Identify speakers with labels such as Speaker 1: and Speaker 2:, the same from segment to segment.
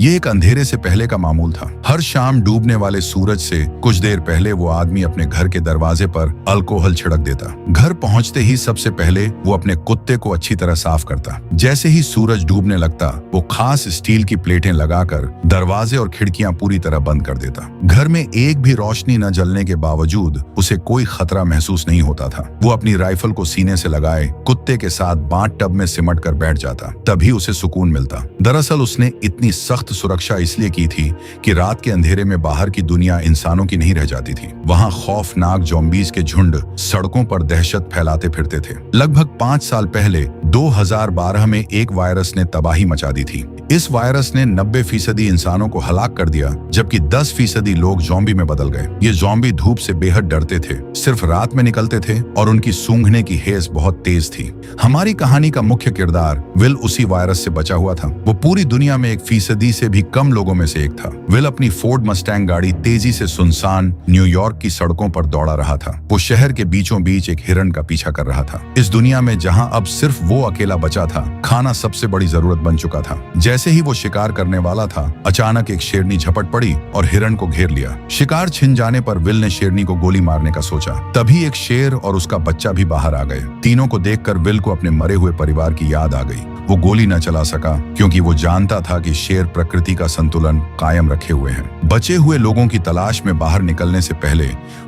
Speaker 1: ये एक अंधेरे से पहले का मामूल था। हर शाम डूबने वाले सूरज से कुछ देर पहले वो आदमी अपने घर के दरवाजे पर अल्कोहल छिड़क देता। घर पहुंचते ही सबसे पहले वो अपने कुत्ते को अच्छी तरह साफ करता। जैसे ही सूरज डूबने लगता, वो खास स्टील की प्लेटें लगाकर दरवाजे और खिड़कियां पूरी तरह बंद कर देता। घर में एक भी रोशनी न जलने के बावजूद उसे कोई खतरा महसूस नहीं होता था। वो अपनी राइफल को सीने से लगाए कुत्ते के साथ बाथ टब में सिमट कर बैठ जाता, तभी उसे सुकून मिलता। दरअसल उसने इतनी सख्त सुरक्षा इसलिए की थी कि रात के अंधेरे में बाहर की दुनिया इंसानों की नहीं रह जाती थी। वहां खौफनाक ज़ॉम्बीज़ के झुंड सड़कों पर दहशत फैलाते फिरते थे। लगभग 5 साल पहले 2012 में एक वायरस ने तबाही मचा दी थी। इस वायरस ने 90% इंसानों को हलाक कर दिया, जबकि 10% लोग ज़ॉम्बी में बदल गए। ये ज़ॉम्बी धूप से बेहद डरते थे, सिर्फ रात में निकलते थे और उनकी सूंघने की हेस बहुत तेज थी। हमारी कहानी का मुख्य किरदार विल उसी वायरस से बचा हुआ था। वो पूरी दुनिया में 1% से भी कम लोगों में से एक था। विल अपनी फोर्ड मस्टैंग गाड़ी तेजी से सुनसान न्यूयॉर्क की सड़कों पर दौड़ा रहा था। वो शहर के बीचों बीच एक हिरण का पीछा कर रहा था। इस दुनिया में जहां अब सिर्फ वो अकेला बचा था, खाना सबसे बड़ी जरूरत बन चुका था। जैसे ही वो शिकार करने वाला था, अचानक एक शेरनी झपट पड़ी और हिरण को घेर लिया। शिकार छिन जाने पर विल ने शेरनी को गोली मारने का सोचा। तभी एक शेर और उसका बच्चा भी बाहर आ गए। तीनों को देखकर विल को अपने मरे हुए परिवार की याद आ गई। वो गोली न चला सका क्योंकि वो जानता था कि शेर प्रकृति का संतुलन कायम रखे हुए हैं। बचे हुए लोगों की तलाश में बाहर निकलने से पहले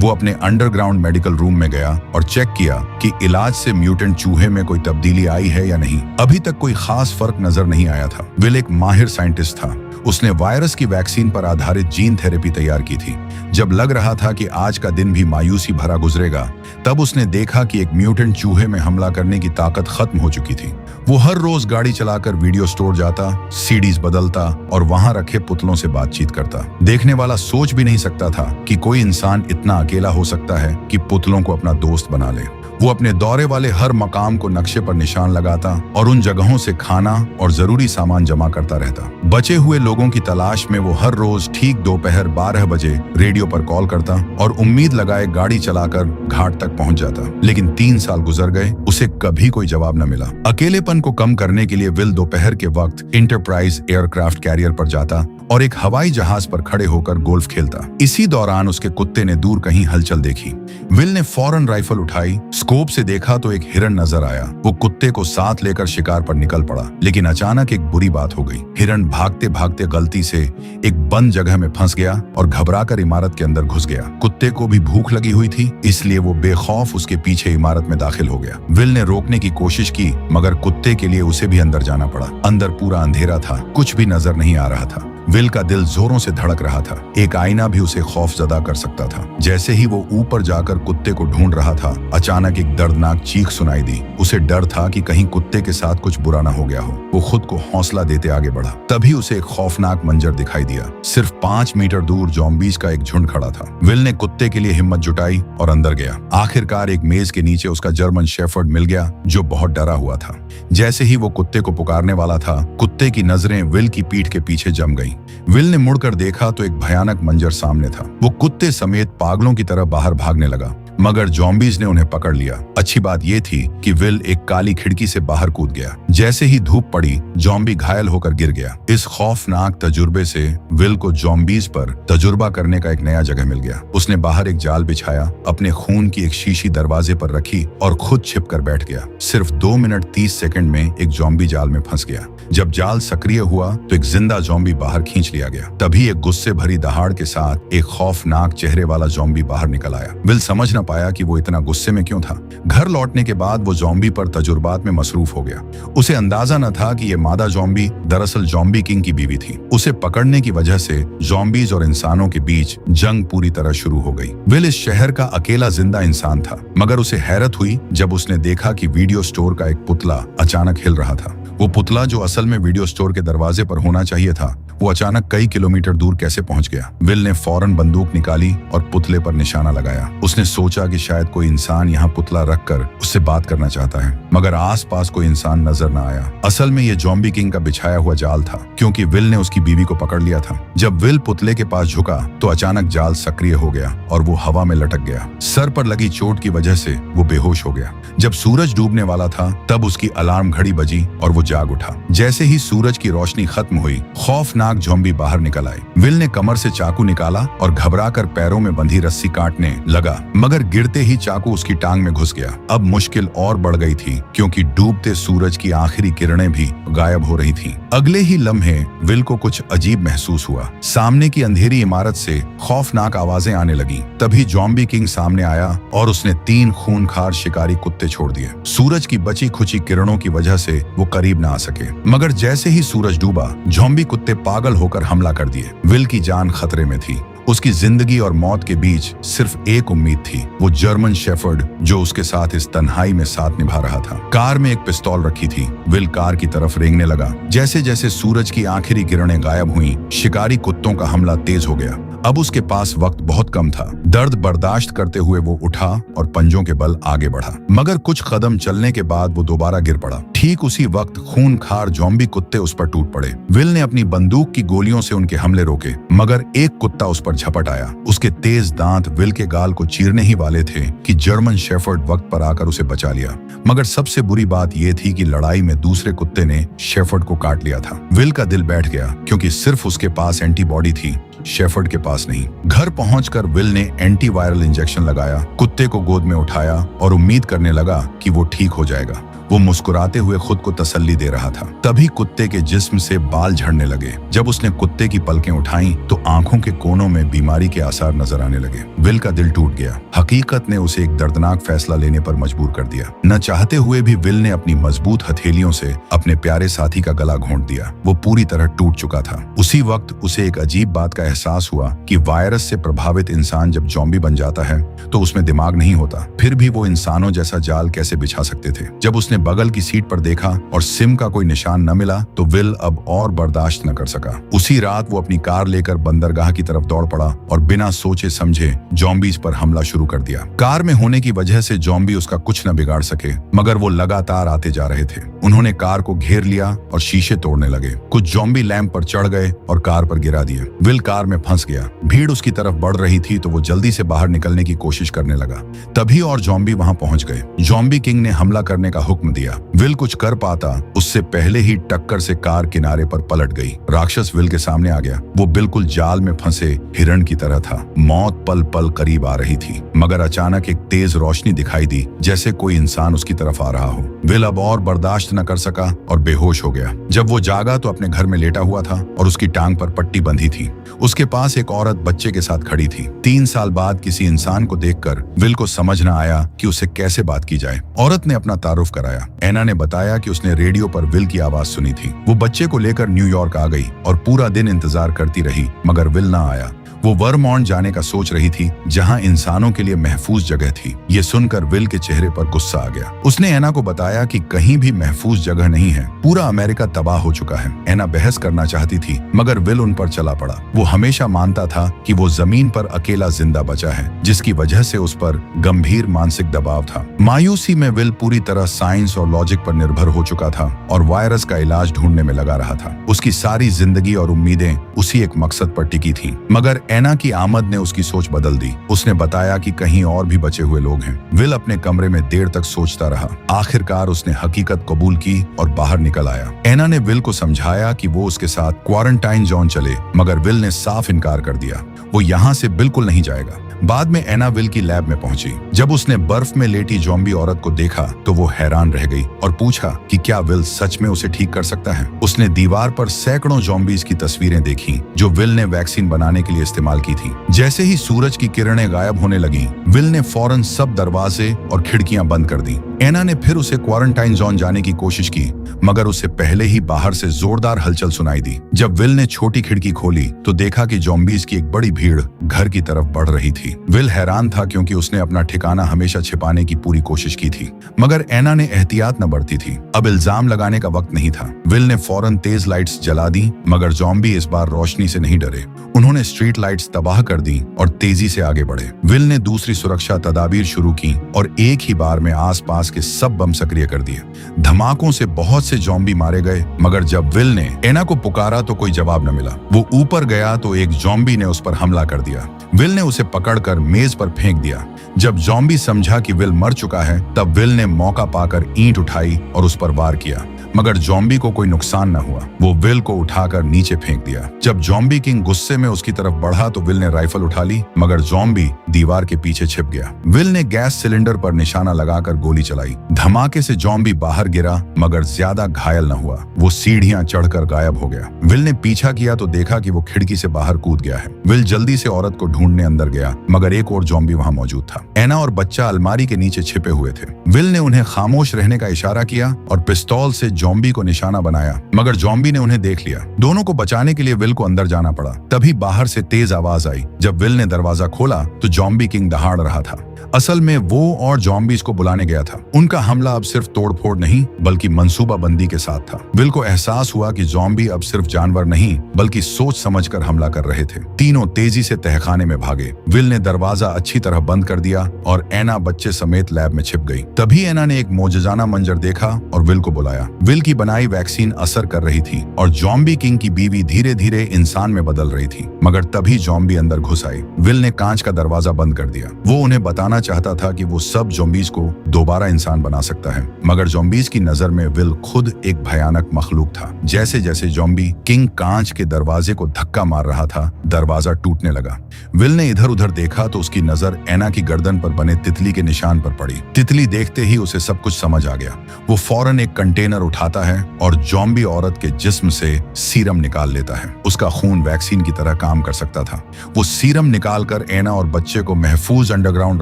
Speaker 1: वो अपने अंडरग्राउंड मेडिकल रूम में गया और चेक किया कि इलाज से म्यूटेंट चूहे में कोई तब्दीली आई है या नहीं। अभी तक कोई खास फर्क नजर नहीं आया था। विल एक माहिर साइंटिस्ट था। उसने वायरस की वैक्सीन पर आधारित जीन थेरेपी तैयार की थी। जब लग रहा था कि आज का दिन भी मायूसी भरा गुजरेगा, तब उसने देखा कि एक म्यूटेंट चूहे में हमला करने की ताकत खत्म हो चुकी थी। वो हर रोज गाड़ी चलाकर वीडियो स्टोर जाता, सीडीज बदलता और वहां रखे पुतलों से बातचीत करता। देखने वाला सोच भी नहीं सकता था कि कोई इंसान इतना अकेला हो सकता है कि पुतलों को अपना दोस्त बना ले। वो अपने दौरे वाले हर मकाम को नक्शे पर निशान लगाता और उन जगहों से खाना और जरूरी सामान जमा करता रहता। बचे हुए लोगों की तलाश में वो हर रोज ठीक दोपहर 12 बजे रेडियो पर कॉल करता और उम्मीद लगाए गाड़ी चलाकर घाट तक पहुंच जाता। लेकिन 3 साल गुजर गए, उसे कभी कोई जवाब न मिला। अकेलेपन को कम करने के लिए विल दोपहर के वक्त इंटरप्राइज एयरक्राफ्ट कैरियर पर जाता और एक हवाई जहाज पर खड़े होकर गोल्फ खेलता। इसी दौरान उसके कुत्ते ने दूर कहीं हलचल देखी। विल ने फौरन राइफल उठाई, स्कोप से देखा तो एक हिरण नजर आया। वो कुत्ते को साथ लेकर शिकार पर निकल पड़ा, लेकिन अचानक एक बुरी बात हो गई। हिरण भागते भागते गलती से एक बंद जगह में फंस गया और घबराकर इमारत के अंदर घुस गया। कुत्ते को भी भूख लगी हुई थी, इसलिए वो बेखौफ उसके पीछे इमारत में दाखिल हो गया। विल ने रोकने की कोशिश की, मगर कुत्ते के लिए उसे भी अंदर जाना पड़ा। अंदर पूरा अंधेरा था, कुछ भी नजर नहीं आ रहा था। विल का दिल जोरों से धड़क रहा था। एक आईना भी उसे खौफजदा कर सकता था। जैसे ही वो ऊपर जाकर कुत्ते को ढूंढ रहा था, अचानक एक दर्दनाक चीख सुनाई दी। उसे डर था कि कहीं कुत्ते के साथ कुछ बुरा ना हो गया हो। वो खुद को हौसला देते आगे बढ़ा। तभी उसे एक खौफनाक मंजर दिखाई दिया। सिर्फ 5 मीटर दूर ज़ॉम्बीज़ का एक झुंड खड़ा था। विल ने कुत्ते के लिए हिम्मत जुटाई और अंदर गया। आखिरकार एक मेज के नीचे उसका जर्मन शेफर्ड मिल गया, जो बहुत डरा हुआ था। जैसे ही वो कुत्ते को पुकारने वाला था, कुत्ते की नजरें विल की पीठ के पीछे जम गईं। विल ने मुड़कर देखा तो एक भयानक मंजर सामने था। वो कुत्ते समेत पागलों की तरह बाहर भागने लगा, मगर ज़ॉम्बीज़ ने उन्हें पकड़ लिया। अच्छी बात यह थी कि विल एक काली खिड़की से बाहर कूद गया। जैसे ही धूप पड़ी, ज़ॉम्बी घायल होकर गिर गया। इस खौफनाक तजुर्बे से विल को ज़ॉम्बीज़ पर तजुर्बा करने का एक नया जगह मिल गया। उसने बाहर एक जाल बिछाया, अपने खून की एक शीशी दरवाजे पर रखी और खुद छिपकर बैठ गया। सिर्फ 2 मिनट 30 सेकंड में एक ज़ॉम्बी जाल में फंस गया। जब जाल सक्रिय हुआ तो एक जिंदा ज़ॉम्बी बाहर खींच लिया गया। तभी एक गुस्से भरी दहाड़ के साथ एक खौफनाक चेहरे वाला ज़ॉम्बी बाहर निकल आया। विल समझ न पाया कि वो इतना गुस्से में क्यों था। घर लौटने के बाद वो ज़ॉम्बी पर तजुर्बात में मसरूफ हो गया। उसे अंदाजा न था कि ये मादा ज़ॉम्बी दरअसल ज़ॉम्बी किंग की बीवी थी। उसे पकड़ने की वजह से ज़ॉम्बीज और इंसानों के बीच जंग पूरी तरह शुरू हो गई। विल इस शहर का अकेला जिंदा इंसान था, मगर उसे हैरत हुई जब उसने देखा कि वीडियो स्टोर का एक पुतला अचानक हिल रहा था। वो पुतला, जो असल में वीडियो स्टोर के दरवाजे पर होना चाहिए था, वो अचानक कई किलोमीटर दूर कैसे पहुंच गया। विल ने फौरन बंदूक निकाली और पुतले पर निशाना लगाया। उसने सोचा कि शायद कोई इंसान यहाँ पुतला रखकर उससे बात करना चाहता है, मगर आसपास कोई इंसान नजर न आया। असल में ये ज़ॉम्बी किंग का बिछाया हुआ जाल था, क्योंकि विल ने उसकी बीवी को पकड़ लिया था। जब विल पुतले के पास झुका तो अचानक जाल सक्रिय हो गया और वो हवा में लटक गया। सर पर लगी चोट की वजह से वो बेहोश हो गया। जब सूरज डूबने वाला था तब उसकी अलार्म घड़ी बजी और वो जाग उठा। जैसे ही सूरज की रोशनी खत्म हुई, खौफनाक खतरनाक ज़ॉम्बी बाहर निकल आए। विल ने कमर से चाकू निकाला और घबराकर पैरों में बंधी रस्सी काटने लगा, मगर गिरते ही चाकू उसकी टांग में घुस गया। अब मुश्किल और बढ़ गई थी क्योंकि डूबते सूरज की आखिरी किरणें भी गायब हो रही थीं। अगले ही लम्हे विल को कुछ अजीब महसूस हुआ। सामने की अंधेरी इमारत से खौफनाक आवाजें आने लगीं। तभी ज़ॉम्बी किंग सामने आया और उसने 3 खूनखार शिकारी कुत्ते छोड़ दिए। सूरज की बची खुची किरणों की वजह से वो करीब न आ सके, मगर जैसे ही सूरज डूबा, ज़ॉम्बी कुत्ते पागल होकर हमला कर दिए। विल की जान खतरे में थी। उसकी जिंदगी और मौत के बीच सिर्फ एक उम्मीद थी, वो जर्मन शेफर्ड जो उसके साथ इस तन्हाई में साथ निभा रहा था। कार में एक पिस्तौल रखी थी। विल कार की तरफ रेंगने लगा। जैसे जैसे सूरज की आखिरी किरणें गायब हुईं, शिकारी कुत्तों का हमला तेज हो गया। अब उसके पास वक्त बहुत कम था। दर्द बर्दाश्त करते हुए वो उठा और पंजों के बल आगे बढ़ा, मगर कुछ कदम चलने के बाद वो दोबारा गिर पड़ा। ठीक उसी वक्त खूनखार ज़ॉम्बी कुत्ते उस पर टूट पड़े। विल ने अपनी बंदूक की गोलियों से उनके हमले रोके, मगर एक कुत्ता उस पर झपट आया। उसके तेज दांत विल के गाल को चीरने ही वाले थे कि जर्मन शेफर्ड वक्त पर आकर उसे बचा लिया। मगर सबसे बुरी बात यह थी कि लड़ाई में दूसरे कुत्ते ने शेफर्ड को काट लिया था। विल का दिल बैठ गया क्योंकि सिर्फ उसके पास एंटीबॉडी थी, शेफर्ड के पास नहीं। घर पहुंचकर विल ने एंटीवायरल इंजेक्शन लगाया, कुत्ते को गोद में उठाया और उम्मीद करने लगा कि वो ठीक हो जाएगा। वो मुस्कुराते हुए खुद को तसल्ली दे रहा था। तभी कुत्ते के जिस्म से बाल झड़ने लगे। जब उसने कुत्ते की पलकें उठाईं तो आंखों के कोनों में बीमारी के आसार नजर आने लगे। विल का दिल टूट गया। हकीकत ने उसे एक दर्दनाक फैसला लेने पर मजबूर कर दिया। न चाहते हुए भी विल ने अपनी मजबूत हथेलियों से अपने प्यारे साथी का गला घोंट दिया। वो पूरी तरह टूट चुका था। उसी वक्त उसे एक अजीब बात का एहसास हुआ कि वायरस से प्रभावित इंसान जब ज़ॉम्बी बन जाता है तो उसमें दिमाग नहीं होता, फिर भी वो इंसानों जैसा जाल कैसे बिछा सकते थे। जब उसने बगल की सीट पर देखा और सिम का कोई निशान न मिला तो विल अब और बर्दाश्त न कर सका। उसी रात वो अपनी कार लेकर बंदरगाह की तरफ दौड़ पड़ा और बिना सोचे समझे ज़ॉम्बीज पर हमला शुरू कर दिया। कार में होने की वजह से ज़ॉम्बी उसका कुछ न बिगाड़ सके, मगर वो लगातार आते जा रहे थे। उन्होंने कार को घेर लिया और शीशे तोड़ने लगे। कुछ ज़ॉम्बी लैंप पर चढ़ गए और कार पर गिरा दिए। विल कार में फंस गया। भीड़ उसकी तरफ बढ़ रही थी तो वो जल्दी से बाहर निकलने की कोशिश करने लगा। तभी और ज़ॉम्बी वहां पहुंच गए। ज़ॉम्बी किंग ने हमला करने का हुक्म दिया। विल कुछ कर पाता उससे पहले ही टक्कर से कार किनारे पर पलट गई। राक्षस विल के सामने आ गया। वो बिल्कुल जाल में फंसे हिरण की तरह था। मौत पल पल करीब आ रही थी, मगर अचानक एक तेज रोशनी दिखाई दी, जैसे कोई इंसान उसकी तरफ आ रहा हो। विल अब और बर्दाश्त न कर सका और बेहोश हो गया। जब वो जागा तो अपने घर में लेटा हुआ था और उसकी टांग पर पट्टी बंधी थी। उसके पास एक औरत बच्चे के साथ खड़ी थी। 3 साल बाद किसी इंसान को देखकर विल को समझ न आया कि उससे कैसे बात की जाए। औरत ने अपना तारुफ कराया। एना ने बताया कि उसने रेडियो पर विल की आवाज सुनी थी। वो बच्चे को लेकर न्यूयॉर्क आ गई और पूरा दिन इंतजार करती रही, मगर विल ना आया। वो वर्मोंट जाने का सोच रही थी, जहां इंसानों के लिए महफूज जगह थी। ये सुनकर विल के चेहरे पर गुस्सा आ गया। उसने एना को बताया कि कहीं भी महफूज जगह नहीं है, पूरा अमेरिका तबाह हो चुका है। एना बहस करना चाहती थी, मगर विल उन पर चला पड़ा। वो हमेशा मानता था कि वो जमीन पर अकेला जिंदा बचा है, जिसकी वजह से उस पर गंभीर मानसिक दबाव था। मायूसी में विल पूरी तरह साइंस और लॉजिक पर निर्भर हो चुका था और वायरस का इलाज ढूंढने में लगा रहा था। उसकी सारी जिंदगी और उम्मीदें उसी एक मकसद पर टिकी थी, मगर एना की आमद ने उसकी सोच बदल दी। उसने बताया कि कहीं और भी बचे हुए लोग हैं। विल अपने कमरे में देर तक सोचता रहा। आखिरकार उसने हकीकत कबूल की और बाहर निकल आया। एना ने विल को समझाया कि वो उसके साथ क्वारंटाइन जोन चले, मगर विल ने साफ इनकार कर दिया। वो यहाँ से बिल्कुल नहीं जाएगा। बाद में एना विल की लैब में पहुंची। जब उसने बर्फ में लेटी ज़ॉम्बी औरत को देखा तो वो हैरान रह गई और पूछा कि क्या विल सच में उसे ठीक कर सकता है। उसने दीवार पर सैकड़ों ज़ॉम्बीज की तस्वीरें देखी जो विल ने वैक्सीन बनाने के लिए इस्तेमाल की थी। जैसे ही सूरज की किरणें गायब होने लगी, विल ने फौरन सब दरवाजे और खिड़कियां बंद कर दी। एना ने फिर उसे क्वारंटाइन जोन जाने की कोशिश की, मगर उससे पहले ही बाहर से जोरदार हलचल सुनाई दी। जब विल ने छोटी खिड़की खोली तो देखा कि ज़ॉम्बीज की एक बड़ी भीड़ घर की तरफ बढ़ रही थी। विल हैरान था क्योंकि उसने अपना ठिकाना हमेशा छिपाने की पूरी कोशिश की थी, मगर एना ने एहतियात न बरती थी। अब इल्जाम लगाने का वक्त नहीं था। विल ने फौरन तेज लाइट्स जला दी, मगर ज़ॉम्बी इस बार रोशनी से नहीं डरे। उन्होंने स्ट्रीट लाइट्स तबाह कर दी और तेजी से आगे बढ़े। विल ने दूसरी सुरक्षा तदाबीर शुरू की और एक ही बार में आसपास के सब बम सक्रिय कर दिए। धमाकों से बहुत से ज़ॉम्बी मारे गए, मगर जब विल ने एना को पुकारा तो कोई जवाब न मिला। वो ऊपर गया तो एक ज़ॉम्बी ने उस पर हमला कर दिया। विल ने उसे पकड़कर मेज पर फेंक दिया। जब जॉम्बी समझा कि विल मर चुका है, तब विल ने मौका पाकर ईंट उठाई और उस पर वार किया, मगर जॉम्बी को कोई नुकसान न हुआ। वो विल को उठाकर नीचे फेंक दिया। जब जॉम्बी किंग गुस्से में उसकी तरफ बढ़ा तो विल ने राइफल उठा ली, मगर जॉम्बी दीवार के पीछे छिप गया। विल ने गैस सिलेंडर पर निशाना लगाकर गोली चलाई। धमाके से जॉम्बी बाहर गिरा, मगर ज्यादा घायल न हुआ। वो सीढ़ियां चढ़कर गायब हो गया। विल ने पीछा किया तो देखा कि वो खिड़की से बाहर कूद गया है। विल जल्दी से औरत को ढूंढने अंदर गया, मगर एक और जॉम्बी वहां मौजूद था। एना और बच्चा अलमारी के नीचे छिपे हुए थे। विल ने उन्हें खामोश रहने का इशारा किया और पिस्तौल से जॉम्बी को निशाना बनाया, मगर जॉम्बी ने उन्हें देख लिया। दोनों को बचाने के लिए विल को अंदर जाना पड़ा। तभी बाहर से तेज आवाज आई। जब विल ने दरवाजा खोला तो जॉम्बी किंग दहाड़ रहा था। असल में वो और जॉम्बीज को बुलाने गया था। उनका हमला अब सिर्फ तोड़फोड़ नहीं, बल्कि मंसूबाबंदी के साथ था। विल को एहसास हुआ कि जॉम्बी अब सिर्फ जानवर नहीं, बल्कि सोच समझकर हमला कर रहे थे। तीनों तेजी से तहखाने में भागे। विल ने दरवाजा अच्छी तरह बंद कर दिया और एना बच्चे समेत लैब में छिप गई। तभी एना ने एक मौजज़ाना मंजर देखा और विल को बुलाया। विल की बनाई वैक्सीन असर कर रही थी और जॉम्बी किंग की बीवी धीरे धीरे इंसान में बदल रही थी। मगर तभी जॉम्बी अंदर घुस आई। विल ने कांच का दरवाजा बंद कर दिया। वो उन्हें बताना चाहता था कि वो सब ज़ॉम्बीज को दोबारा इंसान बना सकता है, मगर ज़ॉम्बीज की नजर में विल खुद एक भयानक मखलूक था। जैसे जैसे जॉम्बी किंग कांच के दरवाजे को धक्का मार रहा था, दरवाजा टूटने लगा। विल ने इधर उधर देखा तो उसकी नजर एना की गर्दन पर बने तितली के निशान पर पड़ी। तितली देखते ही उसे सब कुछ समझ आ गया। वो फौरन एक कंटेनर उठाता है और जॉम्बी औरत के जिस्म से सीरम निकाल लेता है। उसका खून वैक्सीन की तरह काम कर सकता था। वो सीरम निकालकर एना और बच्चे को महफूज अंडरग्राउंड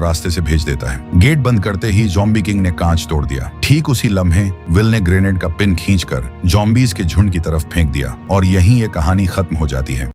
Speaker 1: रास्ते से भेज देता है। गेट बंद करते ही जॉम्बी किंग ने कांच तोड़ दिया। ठीक उसी लम्हे विल ने ग्रेनेड का पिन खींचकर जॉम्बीज के झुंड की तरफ फेंक दिया और यहीं ये कहानी खत्म हो जाती है।